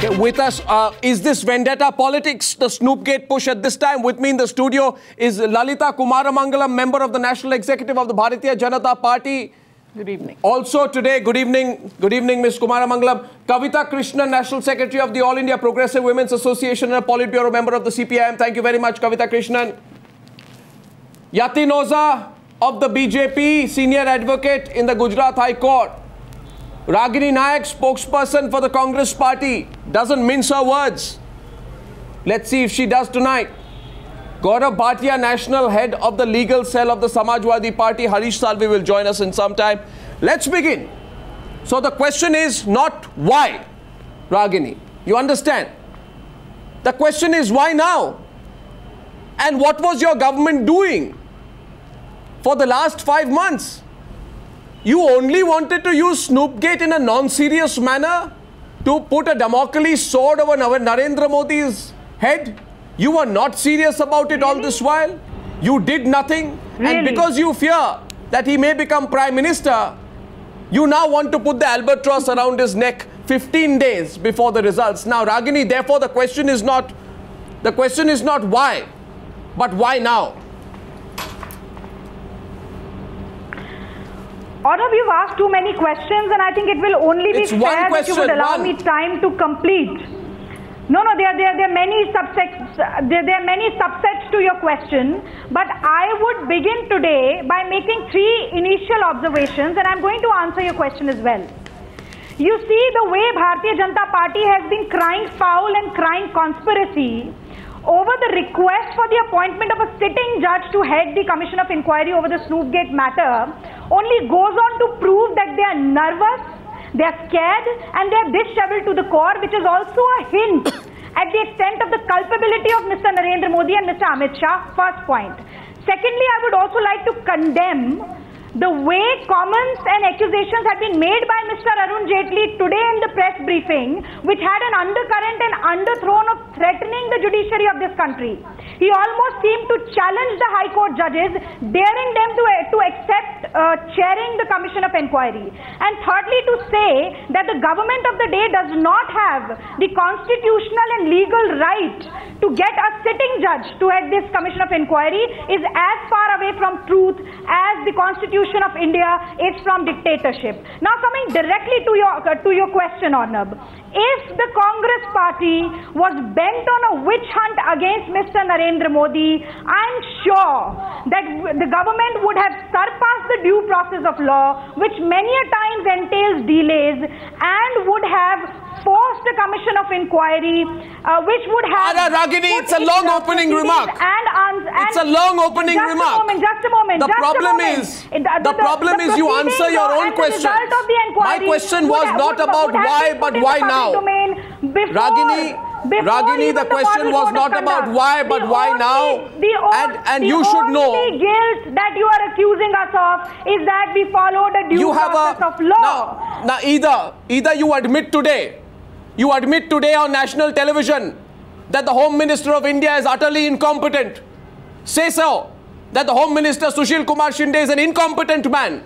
Okay, with us, is this vendetta politics, the Snoopgate push at this time? With me in the studio is Lalita Kumaramangalam, member of the National Executive of the Bharatiya Janata Party. Good evening. Also today, good evening, Ms. Kumaramangalam, Kavita Krishnan, National Secretary of the All India Progressive Women's Association and a Politburo member of the CPIM. Thank you very much, Kavita Krishnan. Yatin Oza of the BJP, senior advocate in the Gujarat High Court. Ragini Nayak, spokesperson for the Congress Party, doesn't mince her words. Let's see if she does tonight. Gaurav Bhatia, national head of the legal cell of the Samajwadi Party. Harish Salvi will join us in some time. Let's begin. So the question is not why, Ragini. You understand? The question is why now? And what was your government doing for the last 5 months? You only wanted to use Snoopgate in a non-serious manner to put a Damocles sword over Narendra Modi's head. You were not serious about it all this while. You did nothing. Really? And because you fear that he may become Prime Minister, you now want to put the albatross around his neck 15 days before the results. Now, Ragini, therefore, the question is not why, but why now? Arnab, you've asked too many questions, and I think it will only be fair that you would allow me time to complete. No, there are many subsets. There are many subsets to your question, but I would begin today by making 3 initial observations, and I'm going to answer your question as well. You see, the way Bharatiya Janata Party has been crying foul and crying conspiracy over the request for the appointment of a sitting judge to head the Commission of Inquiry over the Snoopgate matter only goes on to prove that they are nervous, they are scared, and they are disheveled to the core, which is also a hint at the extent of the culpability of Mr. Narendra Modi and Mr. Amit Shah. First point. Secondly, I would also like to condemn the way comments and accusations have been made by Mr. Arun Jaitley today in the press briefing, which had an undercurrent and undertone of threatening the judiciary of this country. He almost seemed to challenge the High Court judges, daring them to accept chairing the Commission of Inquiry. And thirdly, to say that the government of the day does not have the constitutional and legal right to get a sitting judge to head this Commission of Inquiry is as far away from truth as the Constitution of India is from dictatorship. Now, coming directly to your question, Arnab, if the Congress Party was bent on a witch hunt against Mr. Narendra Modi, I'm sure that the government would have surpassed the due process of law, which many a times entails delays, and would have forced a Commission of Inquiry, which would have... Ragini, it's a long opening remark. It's a long opening remark. Just a moment. The problem is you answer your own question. My question was not about why, but why now? Ragini, the question was not about why, but why now? And you should know. The only guilt that you are accusing us of is that we followed a due process of law. Now, either you admit today on national television that the Home Minister of India is utterly incompetent. Say so. That the Home Minister Sushil Kumar Shinde is an incompetent man.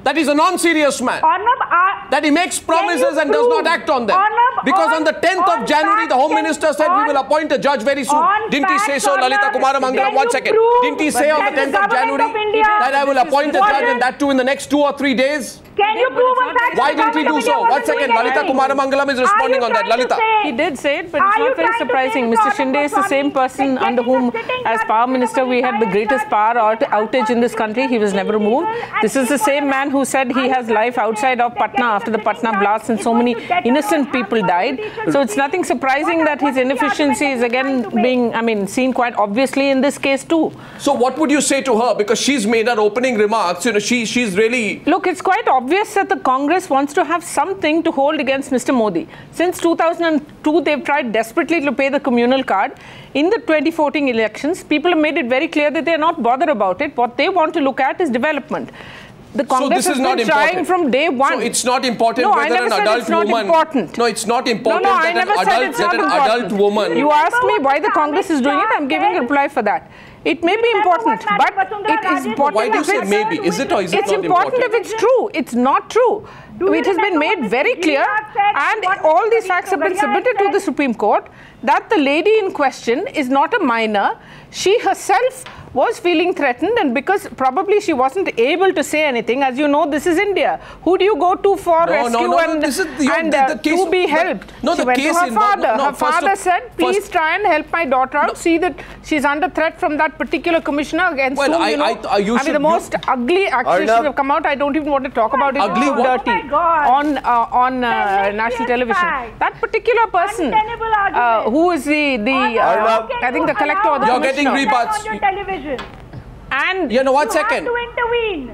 That he's a non-serious man. Arnab, that he makes promises and does not act on them. Because on the 10th of January, the Home Minister said we will appoint a judge very soon. Didn't he say so, Lalita Kumaramangalam? 1 second. Didn't he say on the 10th of January that I will appoint a judge, and that too in the next 2 or 3 days? Can you prove a fact? Why didn't he do so? 1 second. Lalita Kumaramangalam is responding on that. Lalita. He did say it, but it's not very surprising. Mr. Shinde is the same person under whom, as Power Minister, we had the greatest power outage in this country. He was never removed. This is the same man who said he has life outside of Patna after the Patna blast and so many innocent people died. So it's nothing surprising that his inefficiency is again being, seen quite obviously in this case too. So what would you say to her? Because she's made her opening remarks. You know, she's really... Look, it's quite obvious that the Congress wants to have something to hold against Mr. Modi. Since 2002, they've tried desperately to play the communal card. In the 2014 elections, people have made it very clear that they're not bothered about it. What they want to look at is development. The Congress has been trying from day one. So it's not important whether an adult woman... No, it's not important that an adult woman... You asked me why the Congress is doing it. I'm giving a reply for that. It may be important, but it is important. Why do you say maybe? Is it or is it not important? It's important if it's true. It's not true. it has been made very clear, and all these facts have been submitted to the Supreme Court, that the lady in question is not a minor. She herself was feeling threatened, and because probably she wasn't able to say anything. As you know, this is India. Who do you go to for rescue to be helped? She went to her father. Her father said, please try and help my daughter out. See that she's under threat from that particular commissioner against whom, the most ugly accusations have come out. I don't even want to talk about it. Ugly dirty on national television. That particular person, who is I think the collector or the commissioner. You're getting rebuts. And you know, 1 second. To intervene.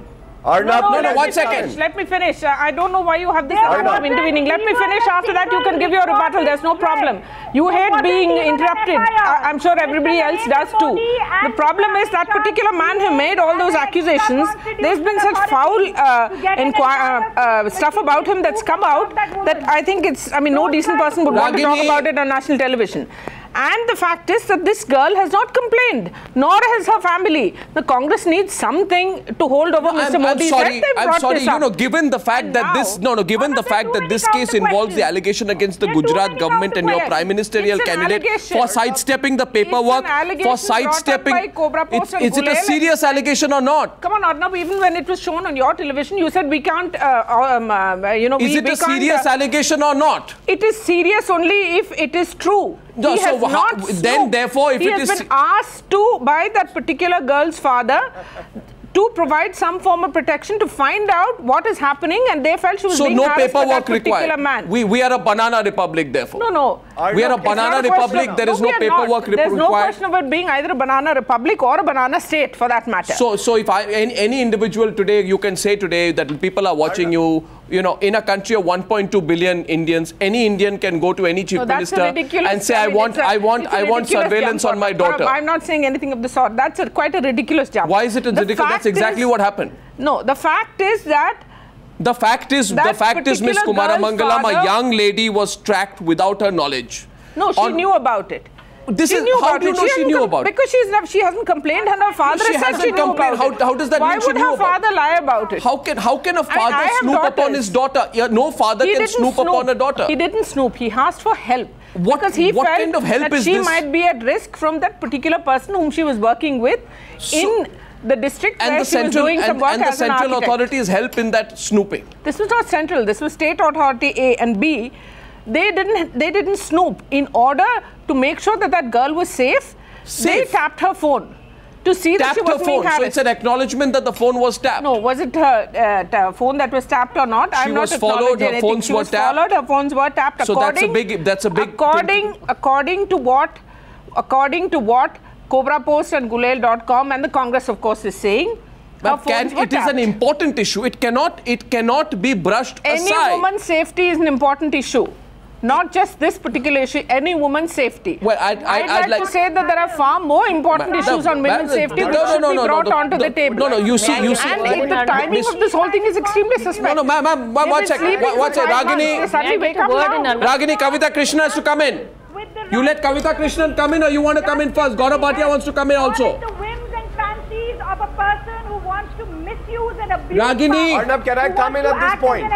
No, 1 second. Let me finish. I don't know why you have this habit of intervening. Let me finish. After that, you can give your rebuttal. There's no problem. You hate being interrupted. I'm sure everybody else does too. The problem is that particular man who made all those accusations, there's been such foul stuff about him that's come out that I think no decent person would want to talk about it on national television. And the fact is that this girl has not complained, nor has her family. The Congress needs something to hold over Mr. Modi's head. I'm sorry. You know, given the fact that this case involves the allegation against the Gujarat government and your prime ministerial candidate for sidestepping the paperwork, for sidestepping. Is it a serious allegation or not? Come on, Arnab. Even when it was shown on your television, you said we can't. Is it a serious allegation or not? It is serious only if it is true. No, he has been asked to by that particular girl's father to provide some form of protection to find out what is happening, and they felt she was being harassed by that particular man. We are a banana republic, therefore. No. We are a banana republic. There is no paperwork required. There's no question about being either a banana republic or a banana state, for that matter. So if any individual today, you can say today that people are watching you. You know, in a country of 1.2 billion Indians, any Indian can go to any chief minister and say, I want surveillance on my daughter. I'm not saying anything of the sort. That's quite a ridiculous jump. Why is it ridiculous? That's exactly what happened. No, the fact is that The fact is, Ms. Kumara Mangalam, a young lady was tracked without her knowledge. No, she knew about it. How do you know she knew about it? Because she hasn't complained, and her father said she knew about it. How does that mean she knew about it? Why would her father lie about it? How can a father snoop upon his daughter? No father can snoop upon a daughter. He didn't snoop. He asked for help. Because he felt kind of help that she might be at risk from that particular person whom she was working with in the district where she was doing some work as an architect. And the central authorities help in that snooping. This was not central. This was state authority A and B. They didn't snoop. In order to make sure that that girl was safe, they tapped her phone to see that she was being harassed. So it's an acknowledgement that the phone was tapped. No, was it her phone that was tapped or not? She was followed. Her phones were tapped. Her phones were tapped. So that's a big. According to what Cobra Post and Gulel.com and the Congress, of course, is saying. But it is an important issue. It cannot be brushed aside. Any woman's safety is an important issue. Not just this particular issue, any woman's safety. Well, I'd like to say that there are far more important issues on women's safety which should be brought onto the table. No, you see. And the timing of this whole thing is extremely suspect. No, ma'am, one second. Ragini, Kavita Krishnan has to come in. You let Kavita Krishnan come in, or you want to come in first? Gaurav Bhatia wants to come in also. What is the whims and fancies of a person who wants to misuse and abuse Ragini, Arnab, can I come in at this point?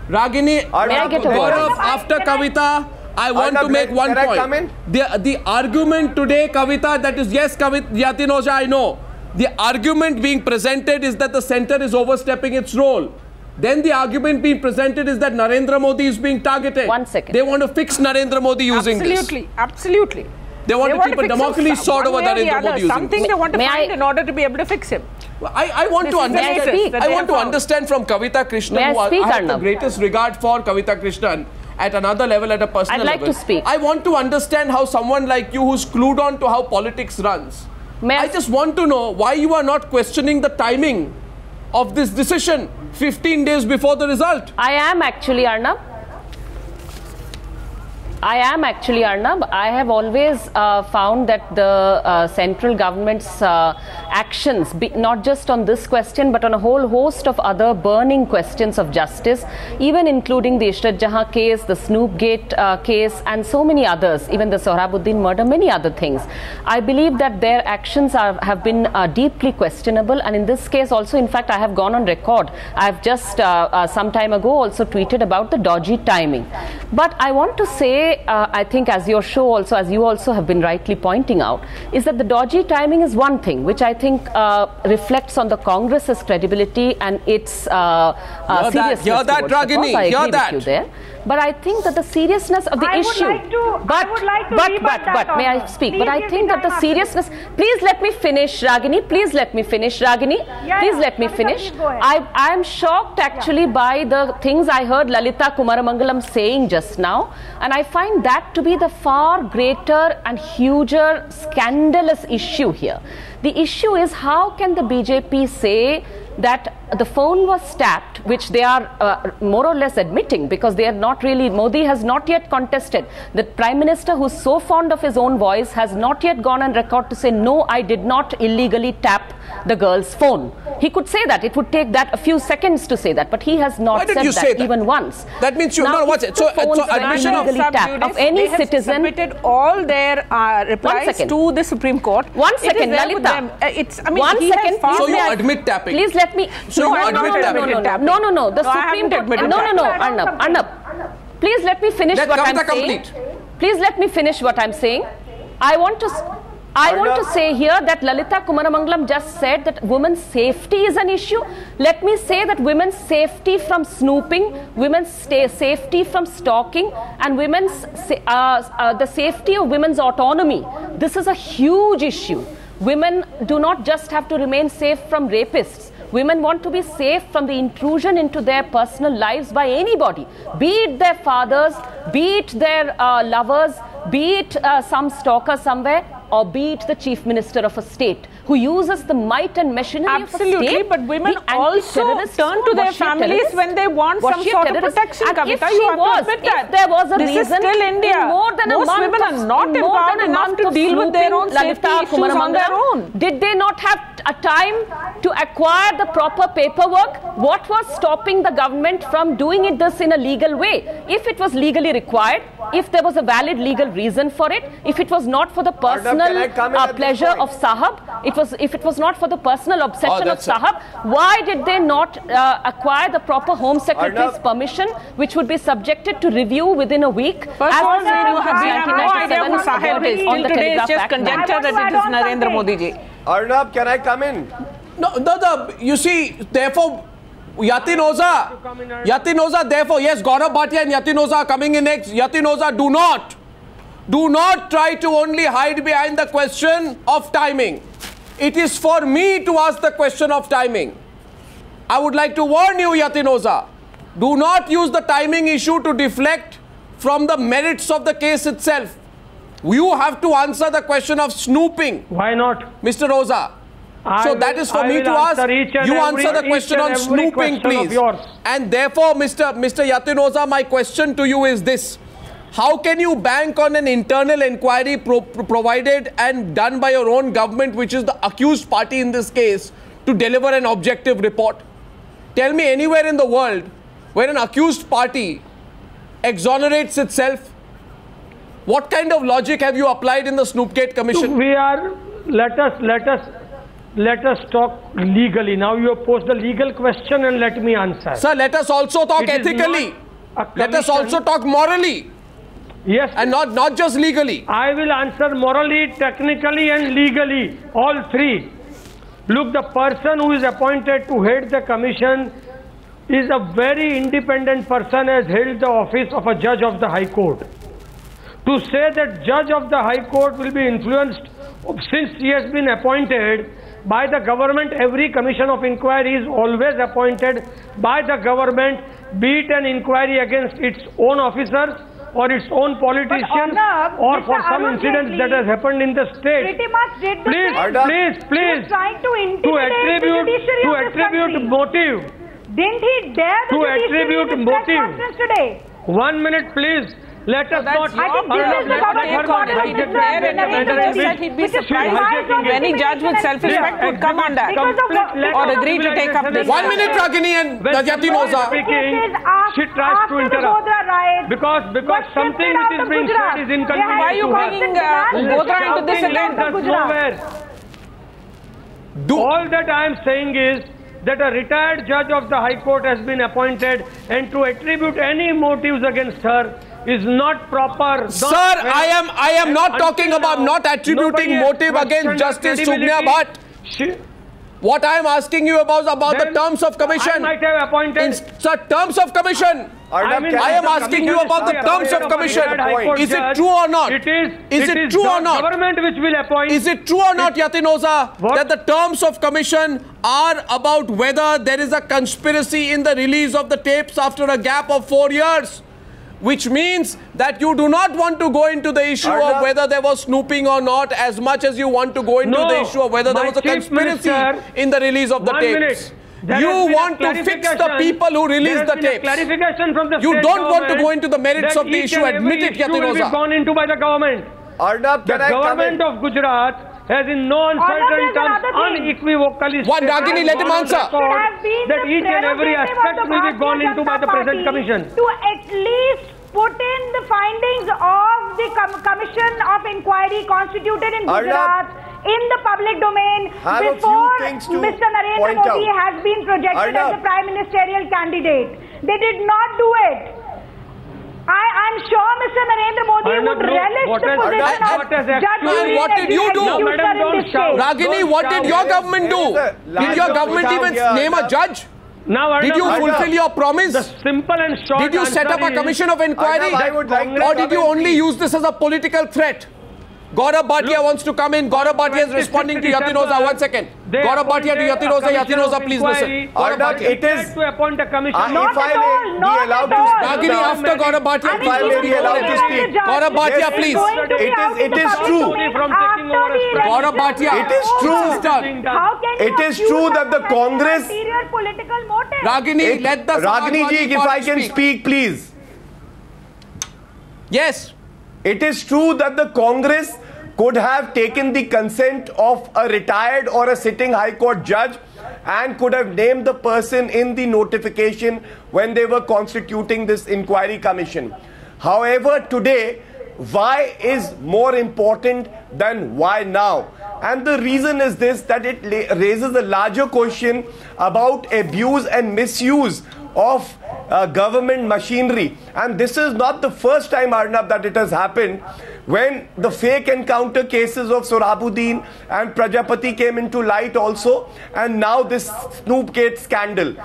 Ragini, Gaurav, after Kavita, I want to make one point. The argument today, Kavita, that is, yes, Yatin Oja, I know. The argument being presented is that the centre is overstepping its role. Then the argument being presented is that Narendra Modi is being targeted. 1 second. They want to fix Narendra Modi using this. Absolutely. They want to keep a Damocles sword over Narendra Modi using something they want to find in order to be able to fix him. Well, I want to understand. I want to understand from Kavita Krishnan, who I have the greatest regard for Kavita Krishnan, at another level, at a personal level. I'd like to speak. I want to understand how someone like you, who's clued on to how politics runs, I just want to know why you are not questioning the timing of this decision 15 days before the result. I am actually, Arnab. I am actually, Arnab. I have always found that the central government's actions, not just on this question, but on a whole host of other burning questions of justice, even including the Ishrat Jahan case, the Snoopgate case, and so many others, even the Sohrabuddin murder, many other things. I believe that their actions have been deeply questionable, and in this case also, in fact, I have gone on record. I have just some time ago also tweeted about the dodgy timing. But I want to say, I think as your show also, as you also have been rightly pointing out, is that the dodgy timing is one thing which I think reflects on the Congress's credibility and its seriousness. Hear that, Ragini. I agree hear that. with you there. But I think that the seriousness of the issue. But may I speak? Please, but I think that the seriousness. Please let me finish, Ragini. Please let me finish, Ragini. Please let me finish. I am shocked actually by the things I heard Lalita Kumaramangalam saying just now, and I find that to be the far greater and huger scandalous issue here. The issue is, how can the BJP say that the phone was tapped, which they are more or less admitting, because they are not really, Modi has not yet contested. The Prime Minister, who's so fond of his own voice, has not yet gone on record to say, no, I did not illegally tap the girl's phone. He could say that. It would take that a few seconds to say that, but he has not said that even once. That means you now, no, what's it? So admission of any citizen. Submitted all their replies to the Supreme Court. One second, Lalita. One second. So you admit tapping? Please let me. So you admit tapping? No. The Supreme Court. No. Arnab. Please let me finish what I'm saying. Please let me finish what I'm saying. I want to say here that Lalita Kumaramangalam just said that women's safety is an issue. Let me say that women's safety from snooping, women's safety from stalking, and the safety of women's autonomy. This is a huge issue. Women do not just have to remain safe from rapists. Women want to be safe from the intrusion into their personal lives by anybody, be it their fathers, be it their lovers, be it some stalker somewhere, or be it the Chief Minister of a state who uses the might and machinery of a state. Absolutely, but women also turn to their families when they want some sort of protection. Kavita, you have to admit that. There was a this reason, is still India. More than Most women are not empowered enough to deal with their own safety issues on their own. Did they not have a time to acquire the proper paperwork? What was stopping the government from doing this in a legal way? If it was legally required, if there was a valid legal reason for it, if it was not for the personal pleasure of Sahab, if it was not for the personal obsession of Sahab, why did they not acquire the proper Home Secretary's permission, which would be subjected to review within a week? First of all, we have no idea who Sahab is. Till today, it's just conjecture that it is Narendra Modi ji. Arnab, can I come in? No, you see, therefore, Yatin Oza, therefore, yes, Gaurav Bhatia and Yatin Oza are coming in next. Yatin Oza, do not try to only hide behind the question of timing. It is for me to ask the question of timing. I would like to warn you, Yatin Oza, do not use the timing issue to deflect from the merits of the case itself. You have to answer the question of snooping. Why not? Mr. Oza. So that is for me to ask. You answer the question on snooping, please. And therefore, Mr. Yatin Oza, my question to you is this. How can you bank on an internal inquiry provided and done by your own government, which is the accused party in this case, to deliver an objective report? Tell me anywhere in the world where an accused party exonerates itself. What kind of logic have you applied in the Snoopgate Commission? Let us talk legally. Now you have posed a legal question and let me answer. Sir, let us also talk ethically. Let us also talk morally. Yes. And not just legally. I will answer morally, technically and legally. All three. Look, the person who is appointed to head the commission is a very independent person, has held the office of a judge of the High Court. To say that judge of the High Court will be influenced since he has been appointed by the government, every commission of inquiry is always appointed by the government, be it an inquiry against its own officers or its own politicians or for some incidents that has happened in the state. Pretty much did the Please, to attribute motive. Didn't he dare to attribute motive today? 1 minute, please. Let us not. I think this is about a he'd be surprised if any judge with self-respect would come on that or agree to take up this. 1 minute, Ragini and Yatinoza. She tries to interrupt because something which is being said is inconvenient. Why are you bringing Godra into this again? All that I am saying is that a retired judge of the High Court has been appointed, and to attribute any motives against her is not proper. Sir, I am not talking about not attributing motive against Justice Sumya Bhatt. What I am asking you about the terms of commission. I might have appointed. Sir, terms of commission. I am asking you about the terms of commission. Is it true or not? It is. Is it true or not? Government which will appoint. Is it true or not, Yatinoza, that the terms of commission are about whether there is a conspiracy in the release of the tapes after a gap of 4 years? Which means that you do not want to go into the issue of whether there was snooping or not as much as you want to go into the issue of whether there was a conspiracy in the release of the tapes. You want to fix the people who released the tapes. Clarification from the you don't want to go into the merits of the issue. Admit it, Yatinoza. Will be gone into by the government. The government of Gujarat has in no uncertain terms unequivocally stated let him answer. That each and every aspect will be gone into by the present commission. To at least put in the findings of the commission of inquiry constituted in Gujarat in the public domain before Mr. Narendra Modi has been projected as the prime ministerial candidate. They did not do it. I'm sure Mr. Narendra Modi would relish the position of judge. What did you do? Ragini, what did your government do? Did your government even name a judge? Did you fulfill your promise? The simple and short did you set up a commission of inquiry? Or did you only use this as a political threat? Gaurav Bhatia wants to come in. Gaurav Bhatia is responding to Yatinoza. 1 second. Gaurav Bhatia to Yatinoza. Yatinoza, please listen. Gaurav Bhatia, it is to appoint a commission. If I may be allowed to speak. Ragini, after Gaurav Bhatia, if I may be allowed to speak. Gaurav Bhatia, please. It is true. Gaurav Bhatia, it is true. It is true that the Congress. Ragini, let the Ragini ji, if I can speak, please. Yes. It is true that the Congress could have taken the consent of a retired or a sitting High Court judge and could have named the person in the notification when they were constituting this inquiry commission. However, today, why is more important than why now? And the reason is this, that it raises a larger question about abuse and misuse of government machinery. And this is not the first time, Arnab, that it has happened. When the fake encounter cases of Sohrabuddin and Prajapati came into light also, and now this Snoopgate scandal.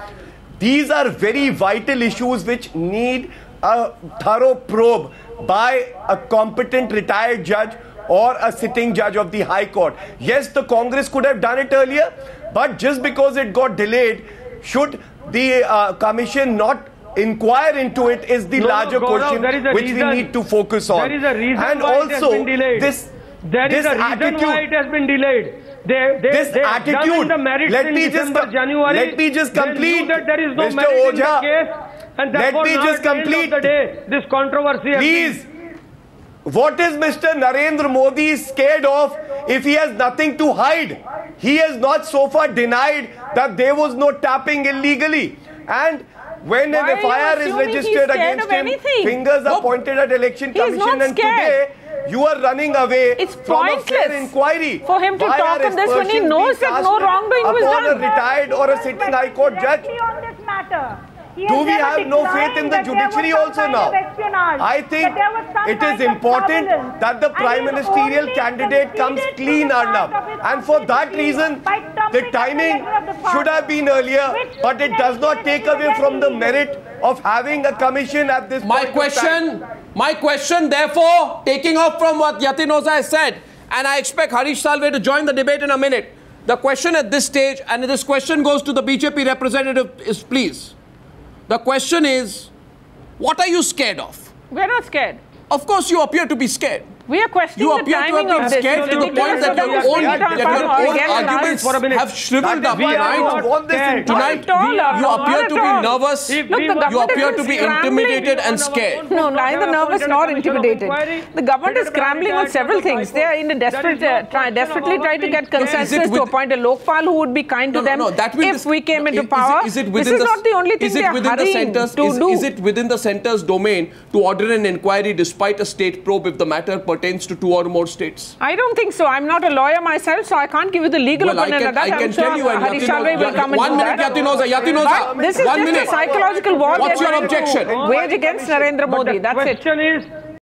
These are very vital issues which need a thorough probe by a competent retired judge or a sitting judge of the High Court. Yes, the Congress could have done it earlier, but just because it got delayed, should the commission not inquire into it is the larger question which we need to focus on. There is a reason and why also, it has been delayed. There is a reason why it has been delayed. This attitude, let me just complete, Mr. Ojha, let me just complete. This controversy. Please, what is Mr. Narendra Modi scared of if he has nothing to hide? He has not so far denied that there was no tapping illegally. And when an FIR is registered against him, fingers are pointed at Election Commission, and today you are running away from a fair inquiry. For him to talk on this when he knows that no wrongdoing was done. Upon a retired or a sitting High Court judge. Do we have no faith in the judiciary also now? I think it is important that the prime ministerial candidate comes clean, Arnab. And for that reason, the timing should have been earlier, but it does not take away from the merit of having a commission at this point. My question, therefore, taking off from what Yatinoza has said, and I expect Harish Salve to join the debate in a minute. The question at this stage, and this question goes to the BJP representative, is please. The question is, what are you scared of? We're not scared. Of course you appear to be scared. We are questioning the timing of this. You appear to have been scared to the point that your own arguments have shriveled up tonight. You appear to be nervous. You appear to be intimidated and scared. No, neither nervous nor intimidated. The government is scrambling on several things. They are in a desperately trying to get consensus to appoint a Lokpal who would be kind to them if we came into power. This is not the only thing they are hurrying to do. Is it within the centre's domain to order an inquiry despite a state probe if the matter pertains to 2 or more states? I don't think so. I'm not a lawyer myself, so I can't give you the legal opinion of that. I can tell you, and Harish Salve will come one minute, Yatinoza. This is just a psychological war. What's your objection? Wage against Narendra Modi. That's it. The question is,